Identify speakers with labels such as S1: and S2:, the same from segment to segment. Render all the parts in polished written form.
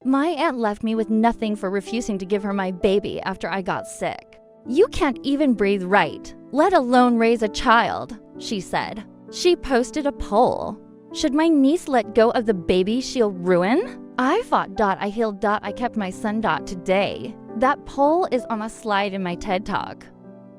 S1: My aunt left me with nothing for refusing to give her my baby after I got sick. You can't even breathe right, let alone raise a child, she said. She posted a poll. Should my niece let go of the baby she'll ruin? I fought. I healed. I kept my son. Today. That poll is on a slide in my TED Talk.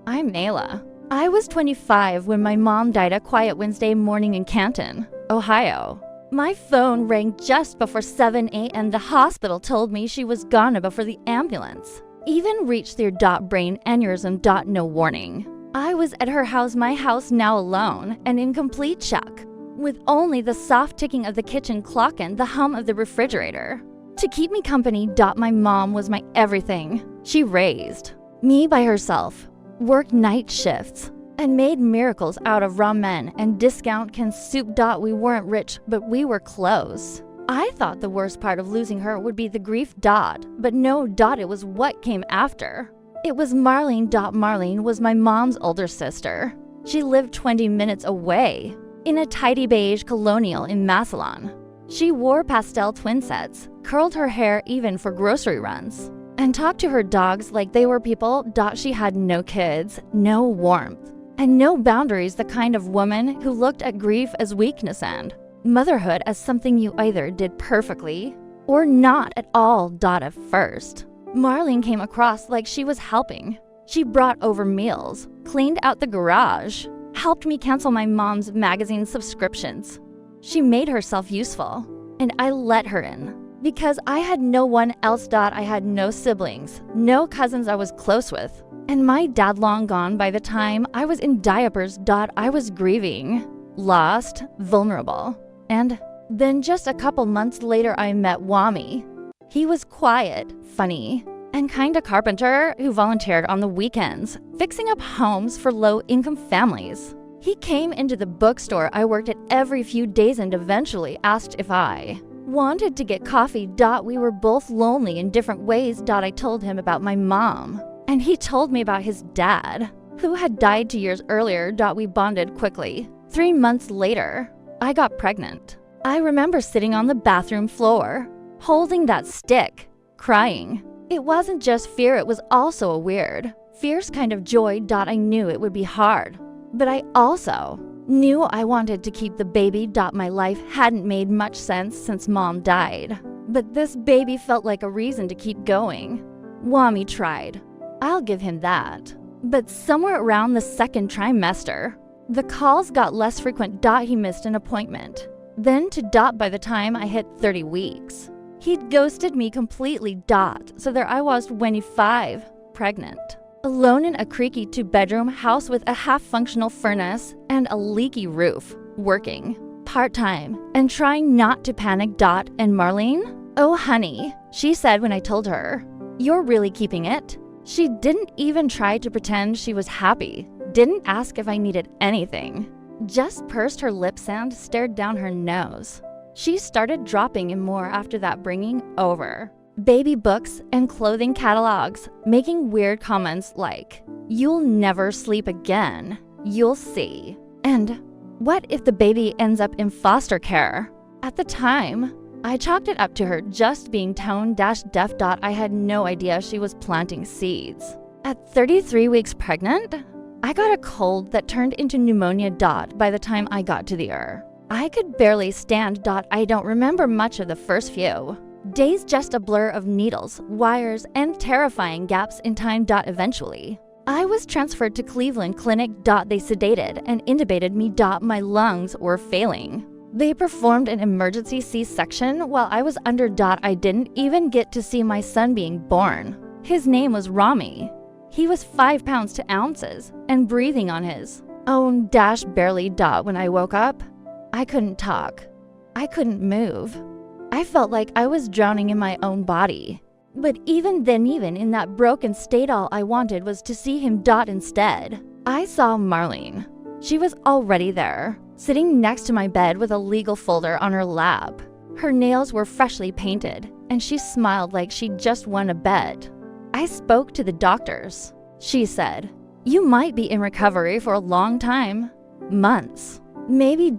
S1: I'm Nayla. I was 25 when my mom died a quiet Wednesday morning in Canton, Ohio. My phone rang just before 7 a.m. The hospital told me she was gone before the ambulance even reached their brain aneurysm. No warning. I was at her house, my house now alone, and in complete shock, with only the soft ticking of the kitchen clock and the hum of the refrigerator. To keep me company. My mom was my everything. She raised me by herself, worked night shifts, and made miracles out of ramen and discount canned soup. We weren't rich, but we were close. I thought the worst part of losing her would be the grief. But no. It was what came after. It was Marlene. Marlene was my mom's older sister. She lived 20 minutes away, in a tidy beige colonial in Massillon. She wore pastel twin sets, curled her hair even for grocery runs, and talked to her dogs like they were people. She had no kids, no warmth, and no boundaries, the kind of woman who looked at grief as weakness and motherhood as something you either did perfectly or not at all. At first, Marlene came across like she was helping. She brought over meals, cleaned out the garage, helped me cancel my mom's magazine subscriptions. She made herself useful, and I let her in because I had no one else. I had no siblings, no cousins I was close with, and my dad long gone by the time I was in diapers. I was grieving, lost, vulnerable. And then just a couple months later, I met Wami. He was quiet, funny, and kinda carpenter who volunteered on the weekends, fixing up homes for low-income families. He came into the bookstore I worked at every few days and eventually asked if I wanted to get coffee. We were both lonely in different ways. I told him about my mom, and he told me about his dad, who had died 2 years earlier. We bonded quickly. 3 months later, I got pregnant. I remember sitting on the bathroom floor, holding that stick, crying. It wasn't just fear, it was also a weird, fierce kind of joy. I knew it would be hard, but I also knew I wanted to keep the baby. My life hadn't made much sense since mom died, but this baby felt like a reason to keep going. Wami tried. I'll give him that. But somewhere around the second trimester, the calls got less frequent. He missed an appointment. Then by the time I hit 30 weeks, he'd ghosted me completely. So there I was, 25, pregnant, alone in a creaky 2-bedroom house with a half-functional furnace and a leaky roof, working part-time and trying not to panic. And Marlene? Oh, honey, she said when I told her, you're really keeping it? She didn't even try to pretend she was happy, didn't ask if I needed anything, just pursed her lips and stared down her nose. She started dropping in more after that, bringing over baby books and clothing catalogs, making weird comments like, you'll never sleep again, you'll see. And what if the baby ends up in foster care? At the time, I chalked it up to her just being tone-deaf. I had no idea she was planting seeds. At 33 weeks pregnant, I got a cold that turned into pneumonia. By the time I got to the ER, I could barely stand. I don't remember much of the first few days, just a blur of needles, wires, and terrifying gaps in time. Eventually, I was transferred to Cleveland Clinic. They sedated and intubated me. My lungs were failing. They performed an emergency C-section while I was under. I didn't even get to see my son being born. His name was Rami. He was 5 pounds to ounces and breathing on his own. Barely. When I woke up, I couldn't talk. I couldn't move. I felt like I was drowning in my own body. But even then, even in that broken state, all I wanted was to see him. Instead, I saw Marlene. She was already there, sitting next to my bed with a legal folder on her lap. Her nails were freshly painted, and she smiled like she'd just won a bet. I spoke to the doctors. She said, you might be in recovery for a long time. Months. Maybe.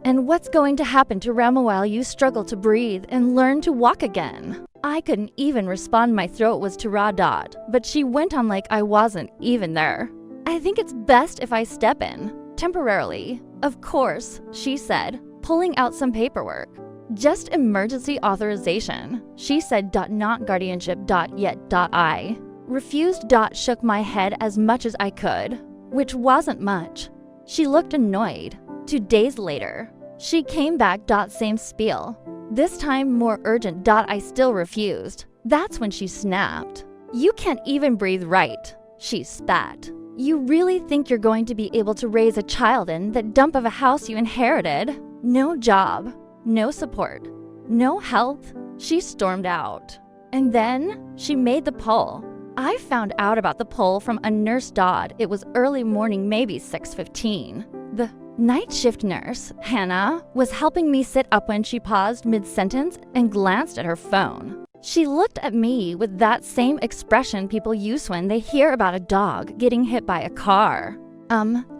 S1: And what's going to happen to Rama while you struggle to breathe and learn to walk again? I couldn't even respond. My throat was to raw dot, but she went on like I wasn't even there. I think it's best if I step in, temporarily. Of course, she said, pulling out some paperwork. Just emergency authorization, she said. Not guardianship. Yet. I refused. Shook my head as much as I could, which wasn't much. She looked annoyed. 2 days later, she came back. Same spiel. This time more urgent. I still refused. That's when she snapped. You can't even breathe right, she spat. You really think you're going to be able to raise a child in that dump of a house you inherited? No job, no support, no health. She stormed out. And then she made the poll. I found out about the poll from a nurse. It was early morning, maybe 6:15. The night shift nurse, Hannah, was helping me sit up when she paused mid-sentence and glanced at her phone. She looked at me with that same expression people use when they hear about a dog getting hit by a car.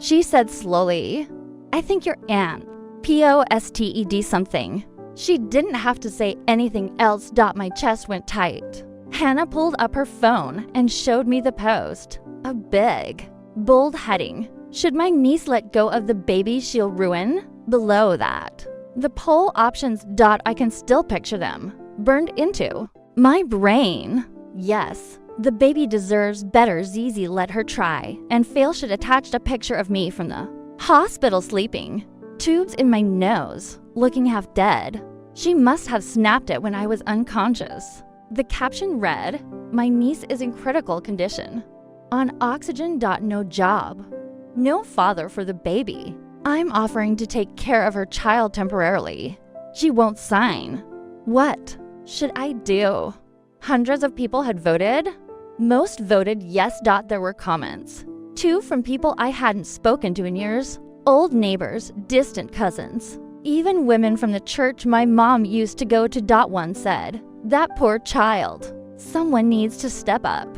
S1: She said slowly, I think your aunt, posted something. She didn't have to say anything else. My chest went tight. Hannah pulled up her phone and showed me the post. A big, bold heading. Should my niece let go of the baby she'll ruin? Below that, the poll options. I can still picture them. Burned into my brain. Yes, the baby deserves better. ZZ let her try and fail. Should attached a picture of me from the hospital sleeping. Tubes in my nose, looking half dead. She must have snapped it when I was unconscious. The caption read, my niece is in critical condition. On oxygen. No job. No father for the baby. I'm offering to take care of her child temporarily. She won't sign. What should I do? Hundreds of people had voted. Most voted yes. There were comments. 2 from people I hadn't spoken to in years. Old neighbors, distant cousins. Even women from the church my mom used to go to. One said, that poor child. Someone needs to step up.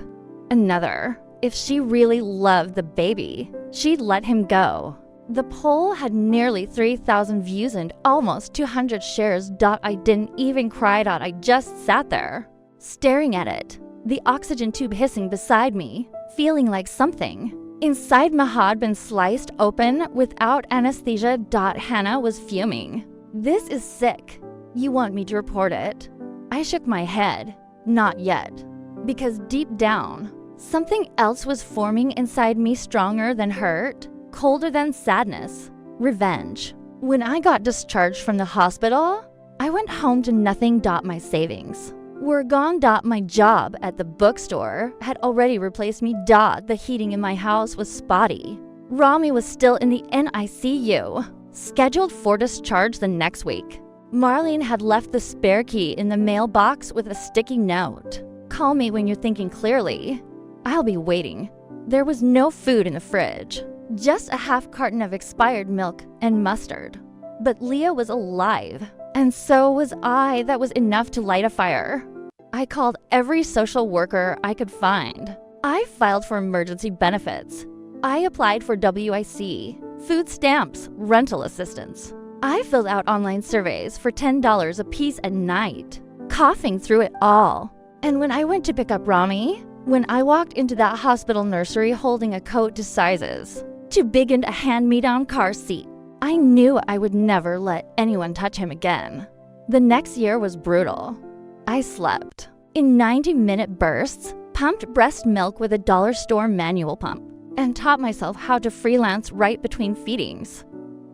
S1: Another, if she really loved the baby, she'd let him go. The poll had nearly 3,000 views and almost 200 shares. I didn't even cry. I just sat there, staring at it, the oxygen tube hissing beside me, feeling like something inside me had been sliced open without anesthesia. Hannah was fuming. This is sick. You want me to report it? I shook my head. Not yet. Because deep down, something else was forming inside me, stronger than hurt. Colder than sadness, revenge. When I got discharged from the hospital, I went home to nothing. My savings were gone. My job at the bookstore had already replaced me. The heating in my house was spotty. Rami was still in the NICU, scheduled for discharge the next week. Marlene had left the spare key in the mailbox with a sticky note. Call me when you're thinking clearly. I'll be waiting. There was no food in the fridge. Just a half carton of expired milk and mustard. But Leah was alive, and so was I. That was enough to light a fire. I called every social worker I could find. I filed for emergency benefits. I applied for WIC, food stamps, rental assistance. I filled out online surveys for $10 a piece at night, coughing through it all. And when I went to pick up Rami, when I walked into that hospital nursery holding a coat to sizes, too big to hand me down car seat, I knew I would never let anyone touch him again. The next year was brutal. I slept in 90-minute bursts, pumped breast milk with a dollar store manual pump, and taught myself how to freelance right between feedings.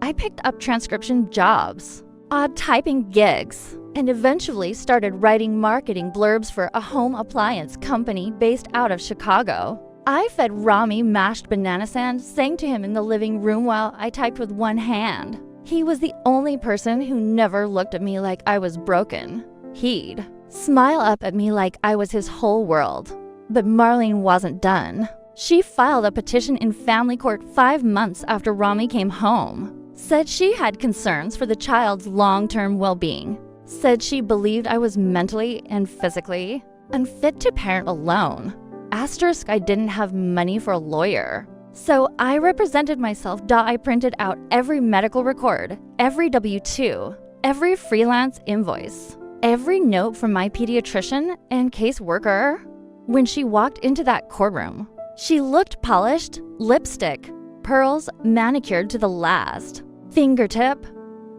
S1: I picked up transcription jobs, odd typing gigs, and eventually started writing marketing blurbs for a home appliance company based out of Chicago. I fed Rami mashed banana sand, sang to him in the living room while I typed with one hand. He was the only person who never looked at me like I was broken. He'd smile up at me like I was his whole world. But Marlene wasn't done. She filed a petition in family court 5 months after Rami came home. Said she had concerns for the child's long-term well-being. Said she believed I was mentally and physically unfit to parent alone. Asterisk, I didn't have money for a lawyer. So I represented myself. I printed out every medical record, every W-2, every freelance invoice, every note from my pediatrician and caseworker. When she walked into that courtroom, she looked polished, lipstick, pearls, manicured to the last, fingertip.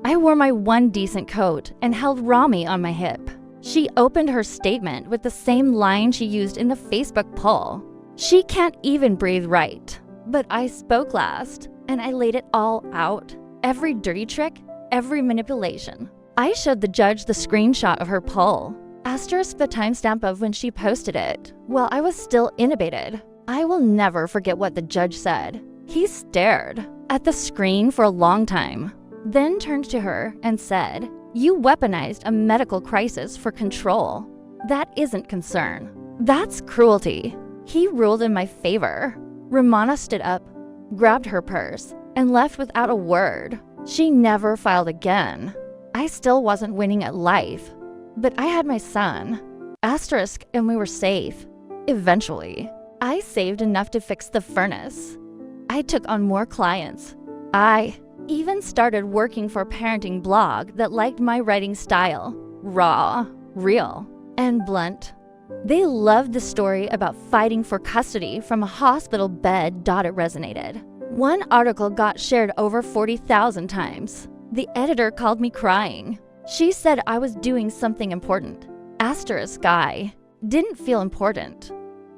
S1: I wore my one decent coat and held Rami on my hip. She opened her statement with the same line she used in the Facebook poll. She can't even breathe right. But I spoke last, and I laid it all out. Every dirty trick, every manipulation. I showed the judge the screenshot of her poll, asterisk the timestamp of when she posted it, while I was still intubated. I will never forget what the judge said. He stared at the screen for a long time, then turned to her and said, "You weaponized a medical crisis for control. That isn't concern. That's cruelty." He ruled in my favor. Romana stood up, grabbed her purse, and left without a word. She never filed again. I still wasn't winning at life, but I had my son. Asterisk, and we were safe. Eventually, I saved enough to fix the furnace. I took on more clients. I even started working for a parenting blog that liked my writing style. Raw, real, and blunt. They loved the story about fighting for custody from a hospital bed. It resonated. One article got shared over 40,000 times. The editor called me crying. She said I was doing something important. Asterisk I didn't feel important.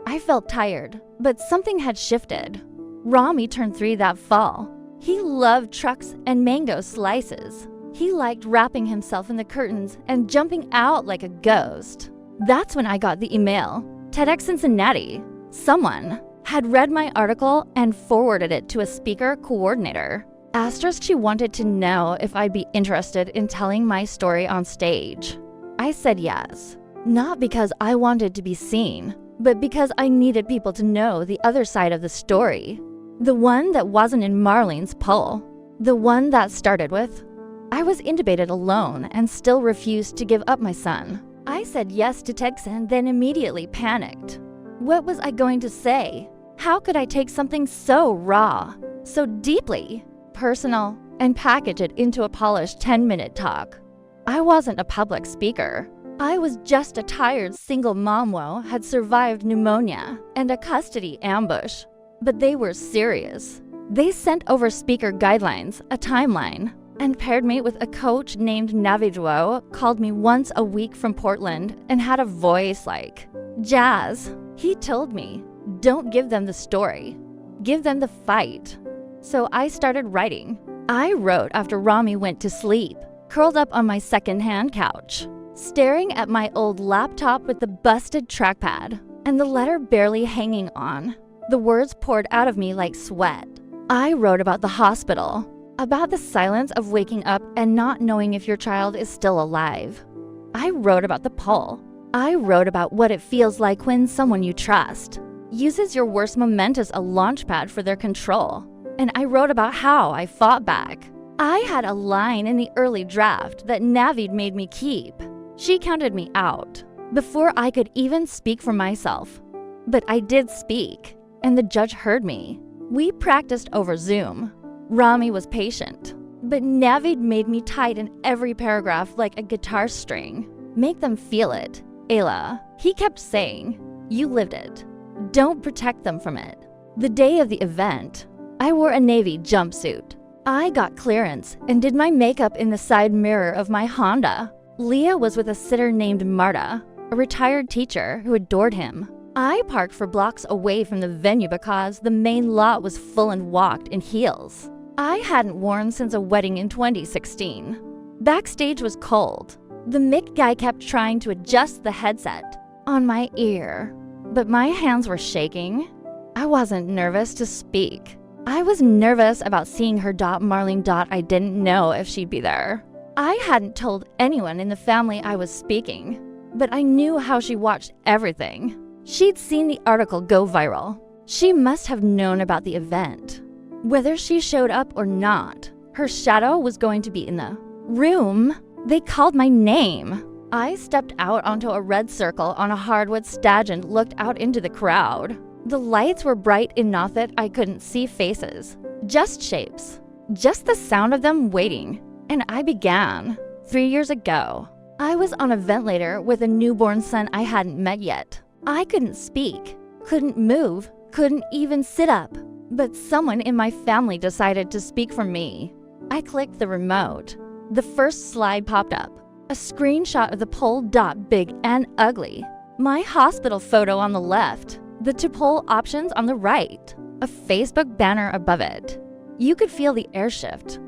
S1: I felt tired, but something had shifted. Rami turned 3 that fall. He loved trucks and mango slices. He liked wrapping himself in the curtains and jumping out like a ghost. That's when I got the email. TEDx Cincinnati. Someone had read my article and forwarded it to a speaker coordinator. Asterisk she wanted to know if I'd be interested in telling my story on stage. I said yes. Not because I wanted to be seen, but because I needed people to know the other side of the story. The one that wasn't in Marlene's poll. The one that started with, "I was intubated alone and still refused to give up my son." I said yes to TEDx and then immediately panicked. What was I going to say? How could I take something so raw, so deeply personal, and package it into a polished 10-minute talk? I wasn't a public speaker. I was just a tired single mom who had survived pneumonia and a custody ambush. But they were serious. They sent over speaker guidelines, a timeline, and paired me with a coach named Navidwo, called me once a week from Portland, and had a voice like jazz. He told me, don't give them the story, give them the fight. So I started writing. I wrote after Rami went to sleep, curled up on my second-hand couch, staring at my old laptop with the busted trackpad and the letter barely hanging on. The words poured out of me like sweat. I wrote about the hospital, about the silence of waking up and not knowing if your child is still alive. I wrote about the poll. I wrote about what it feels like when someone you trust uses your worst moment as a launchpad for their control. And I wrote about how I fought back. I had a line in the early draft that Navid made me keep. She counted me out before I could even speak for myself. But I did speak, and the judge heard me. We practiced over Zoom. Rami was patient, but Navid made me tighten every paragraph like a guitar string. Make them feel it. Ayla, he kept saying, you lived it. Don't protect them from it. The day of the event, I wore a navy jumpsuit. I got clearance and did my makeup in the side mirror of my Honda. Leah was with a sitter named Marta, a retired teacher who adored him. I parked for blocks away from the venue because the main lot was full and walked in heels. I hadn't worn since a wedding in 2016. Backstage was cold. The mic guy kept trying to adjust the headset on my ear, but my hands were shaking. I wasn't nervous to speak. I was nervous about seeing her. Marlene. I didn't know if she'd be there. I hadn't told anyone in the family I was speaking, but I knew how she watched everything. She'd seen the article go viral. She must have known about the event. Whether she showed up or not, her shadow was going to be in the room. They called my name. I stepped out onto a red circle on a hardwood stage and looked out into the crowd. The lights were bright enough that I couldn't see faces, just shapes, just the sound of them waiting. And I began. 3 years ago, I was on a ventilator with a newborn son I hadn't met yet. I couldn't speak, couldn't move, couldn't even sit up. But someone in my family decided to speak for me. I clicked the remote. The first slide popped up. A screenshot of the poll dot big and ugly. My hospital photo on the left. The to poll options on the right. A Facebook banner above it. You could feel the air shift.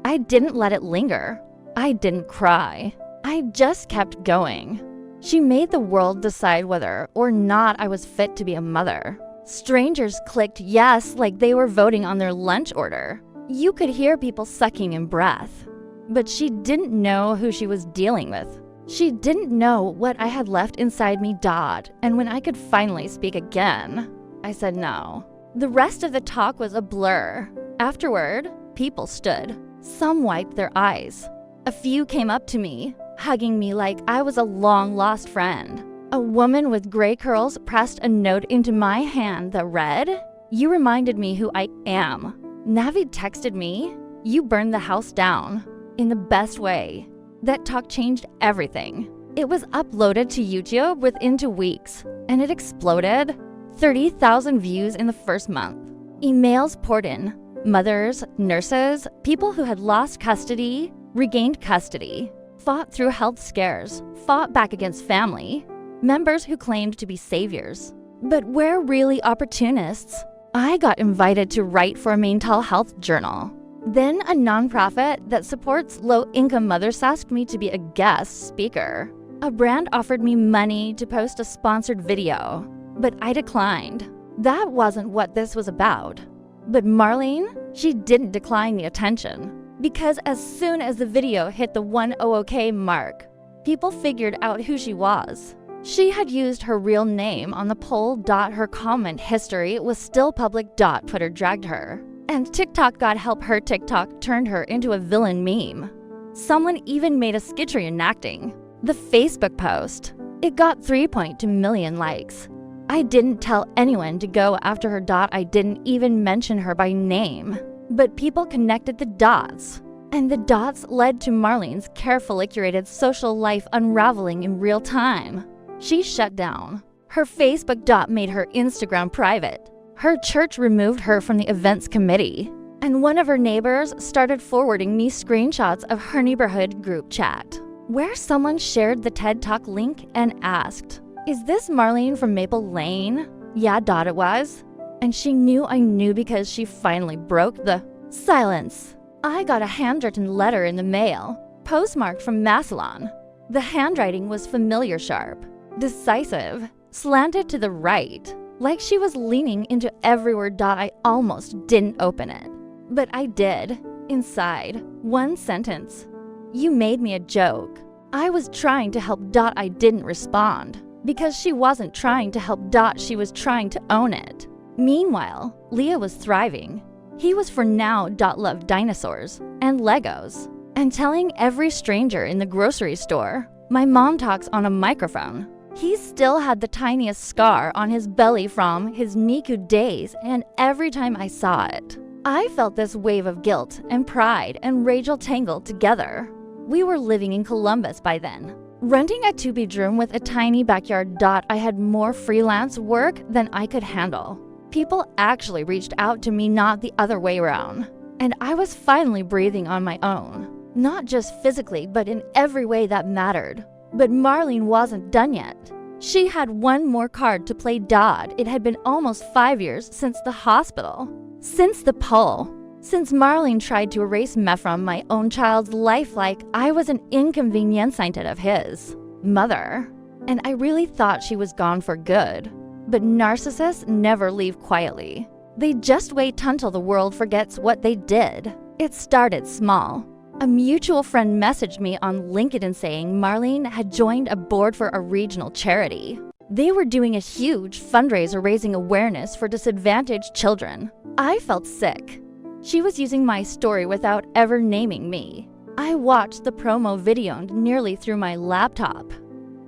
S1: I didn't let it linger. I didn't cry. I just kept going. She made the world decide whether or not I was fit to be a mother. Strangers clicked yes like they were voting on their lunch order. You could hear people sucking in breath. But she didn't know who she was dealing with. She didn't know what I had left inside me. And when I could finally speak again, I said no. The rest of the talk was a blur. Afterward, people stood. Some wiped their eyes. A few came up to me, hugging me like I was a long-lost friend. A woman with gray curls pressed a note into my hand that read, "You reminded me who I am." Navi texted me, "You burned the house down," in the best way. That talk changed everything. It was uploaded to YouTube within 2 weeks, and it exploded. 30,000 views in the first month. Emails poured in. Mothers, nurses, people who had lost custody, regained custody, fought through health scares, fought back against family, members who claimed to be saviors. But we're really opportunists. I got invited to write for a mental health journal. Then a nonprofit that supports low-income mothers asked me to be a guest speaker. A brand offered me money to post a sponsored video, but I declined. That wasn't what this was about. But Marlene, she didn't decline the attention. Because as soon as the video hit the 100K mark, people figured out who she was. She had used her real name on the poll. Her comment history was still public. Twitter dragged her. And TikTok, God help her, TikTok turned her into a villain meme. Someone even made a skit reenacting the Facebook post. It got 3.2 million likes. I didn't tell anyone to go after her. I didn't even mention her by name. But people connected the dots. And the dots led to Marlene's carefully curated social life unraveling in real time. She shut down. Her Facebook made her Instagram private. Her church removed her from the events committee. And one of her neighbors started forwarding me screenshots of her neighborhood group chat, where someone shared the TED Talk link and asked, "Is this Marlene from Maple Lane?" Yeah, it was. And she knew I knew because she finally broke the silence. I got a handwritten letter in the mail, postmarked from Massillon. The handwriting was familiar sharp, decisive, slanted to the right, like she was leaning into every word. I almost didn't open it. But I did. Inside, one sentence. "You made me a joke." I was trying to help. I didn't respond. Because she wasn't trying to help. She was trying to own it. Meanwhile, Leah was thriving. He was for now. Loved dinosaurs and Legos. And telling every stranger in the grocery store, my mom talks on a microphone. He still had the tiniest scar on his belly from his NICU days, and every time I saw it, I felt this wave of guilt and pride and rage all tangled together. We were living in Columbus by then, renting a 2-bedroom with a tiny backyard. I had more freelance work than I could handle. People actually reached out to me, not the other way around. And I was finally breathing on my own. Not just physically, but in every way that mattered. But Marlene wasn't done yet. She had one more card to play. It had been almost 5 years since the hospital, since the poll, since Marlene tried to erase me from my own child's life like I was an inconvenience of his mother. And I really thought she was gone for good. But narcissists never leave quietly. They just wait until the world forgets what they did. It started small. A mutual friend messaged me on LinkedIn saying Marlene had joined a board for a regional charity. They were doing a huge fundraiser raising awareness for disadvantaged children. I felt sick. She was using my story without ever naming me. I watched the promo video nearly through my laptop.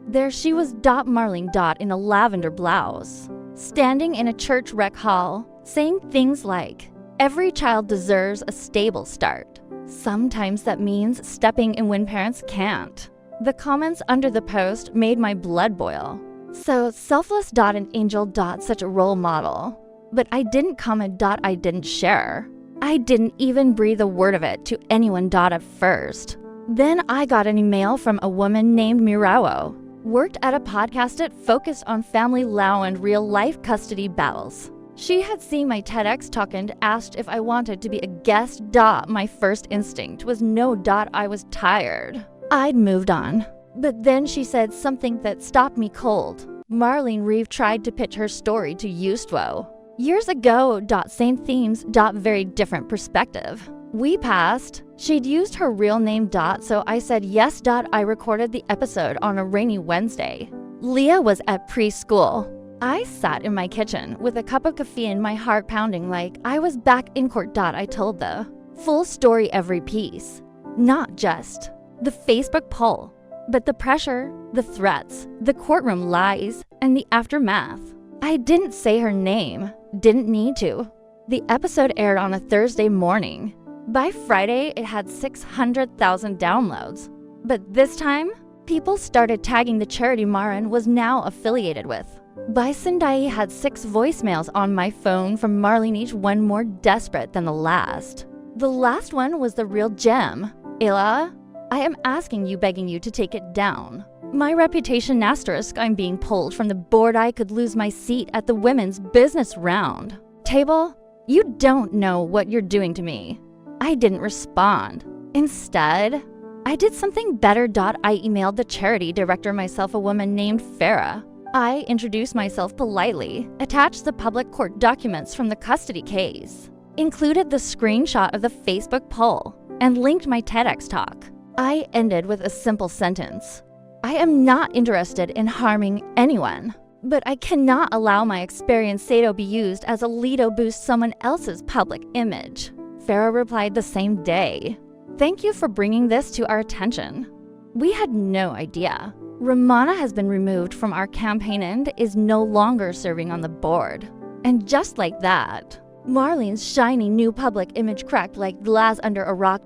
S1: There she was. Marlene. In a lavender blouse. standing in a church rec hall, saying things like, "Every child deserves a stable start." Sometimes that means stepping in when parents can't. The comments under the post made my blood boil. So selfless and angel such a role model. But I didn't comment I didn't share. I didn't even breathe a word of it to anyone at first. Then I got an email from a woman named Mirawo. Worked at a podcast that focused on family law and real-life custody battles. She had seen my TEDx talk and asked if I wanted to be a guest. My first instinct was no. I was tired. I'd moved on. But then she said something that stopped me cold. Marlene Reeve tried to pitch her story to Ustvo. Years ago. Same themes. Very different perspective. We passed. She'd used her real name. So I said yes. I recorded the episode on a rainy Wednesday. Leah was at preschool. I sat in my kitchen with a cup of coffee and my heart pounding like I was back in court. I told the full story, every piece. Not just the Facebook poll, but the pressure, the threats, the courtroom lies, and the aftermath. I didn't say her name. Didn't need to. The episode aired on a Thursday morning. By Friday, it had 600,000 downloads. But this time, people started tagging the charity Marin was now affiliated with. By Sendai had 6 voicemails on my phone from Marlene, each one more desperate than the last. The last one was the real gem. Ella, I am asking you, begging you to take it down. My reputation asterisk, I'm being pulled from the board. I could lose my seat at the women's business round table. You don't know what you're doing to me. I didn't respond. Instead, I did something better. I emailed the charity director myself, a woman named Farah. I introduced myself politely, attached the public court documents from the custody case, included the screenshot of the Facebook poll, and linked my TEDx talk. I ended with a simple sentence. I am not interested in harming anyone, but I cannot allow my experience to be used as a lead to boost someone else's public image. Farah replied the same day. Thank you for bringing this to our attention. We had no idea. Romana has been removed from our campaign and is no longer serving on the board. And just like that, Marlene's shiny new public image cracked like glass under a rock.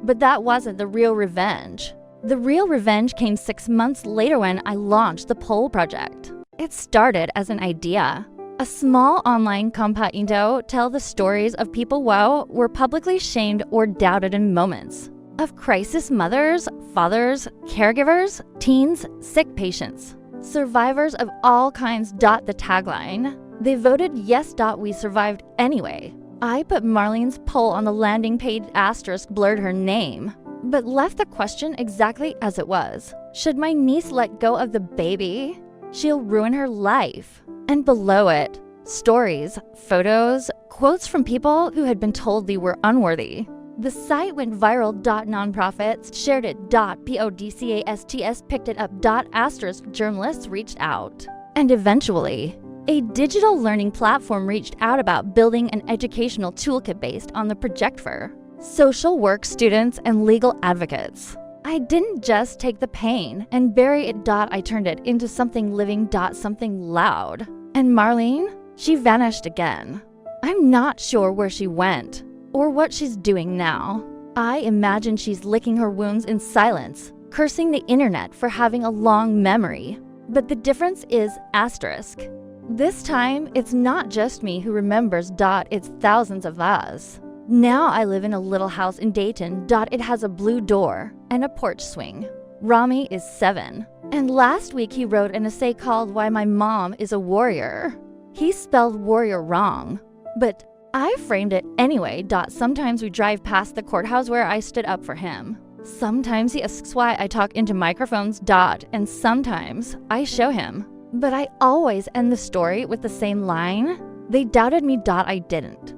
S1: But that wasn't the real revenge. The real revenge came 6 months later when I launched the poll project. It started as an idea. A small online compa tell the stories of people who were publicly shamed or doubted in moments. Of crisis mothers, fathers, caregivers, teens, sick patients. Survivors of all kinds. The tagline. They voted yes. We survived anyway. I put Marlene's poll on the landing page. Asterisk blurred her name, but left the question exactly as it was. Should my niece let go of the baby? She'll ruin her life. And below it, stories, photos, quotes from people who had been told they were unworthy. The site went viral. Nonprofits shared it. Podcasts picked it up. Asterisk journalists reached out. And eventually, a digital learning platform reached out about building an educational toolkit based on the project for social work students and legal advocates. I didn't just take the pain and bury it. I turned it into something living. Something loud. And Marlene, she vanished again. I'm not sure where she went or what she's doing now. I imagine she's licking her wounds in silence, cursing the internet for having a long memory. But the difference is asterisk. This time, it's not just me who remembers. It's thousands of us. Now I live in a little house in Dayton. It has a blue door and a porch swing. Rami is 7. And last week he wrote an essay called Why My Mom is a Warrior. He spelled warrior wrong, but I framed it anyway. Sometimes we drive past the courthouse where I stood up for him. Sometimes he asks why I talk into microphones. And sometimes I show him. But I always end the story with the same line. They doubted me. I didn't.